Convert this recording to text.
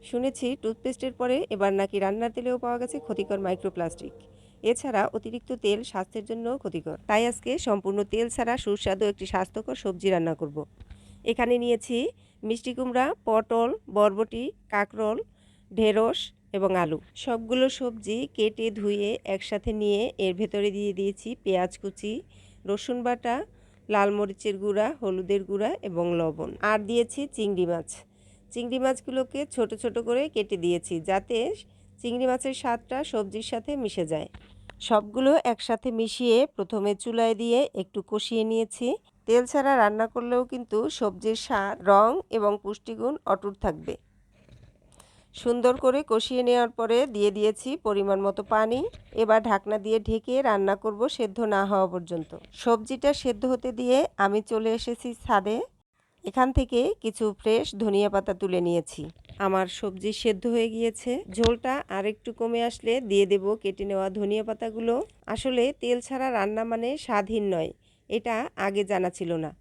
শুনেছি টুথপেস্টের পরে এবার নাকি রান্নার তেলেও পাওয়া গেছে ক্ষতিকর মাইক্রোপ্লাস্টিক। এছাড়া অতিরিক্ত তেল স্বাস্থ্যের জন্য ক্ষতিকর। তাই আজকে সম্পূর্ণ তেল ছাড়া সুস্বাদু একটি স্বাস্থ্যকর সবজি রান্না করব। এখানে নিয়েছি মিষ্টি কুমড়া, পটল, বরবটি, কাঁকরোল, ঢেঁড়স এবং আলু। সবগুলো সবজি কেটে ধুয়ে একসাথে নিয়ে এর ভেতরে দিয়ে দিয়েছি পেঁয়াজ কুচি, রসুন বাটা, লাল মরিচের গুঁড়া, হলুদের গুঁড়া এবং লবণ। আর দিয়েছি চিংড়ি মাছ। চিংড়ি মাছগুলোকে ছোট ছোট করে কেটে দিয়েছি যাতে চিংড়ি মাছের স্বাদটা সবজির সাথে মিশে যায়। সবগুলো একসাথে মিশিয়ে প্রথমে চুলায় দিয়ে একটু কষিয়ে নিয়েছি। তেল ছাড়া রান্না করলেও কিন্তু সবজির স্বাদ, রং এবং পুষ্টিগুণ অটুট থাকবে। সুন্দর করে কষিয়ে নেওয়ার পরে দিয়ে দিয়েছি পরিমাণ মতো পানি। এবার ঢাকনা দিয়ে ঢেকে রান্না করব সেদ্ধ না হওয়া পর্যন্ত। সবজিটা সেদ্ধ হতে দিয়ে আমি চলে এসেছি ছাদে। এখান থেকে কিছু ফ্রেশ ধনিয়া পাতা তুলে নিয়েছি। আমার সবজি সেদ্ধ হয়ে গিয়েছে। ঝোলটা আরেকটু কমে আসলে দিয়ে দেব কেটে নেওয়া ধনিয়া পাতাগুলো। আসলে তেল ছাড়া রান্না মানে স্বাদহীন নয়, এটা আগে জানা ছিল না।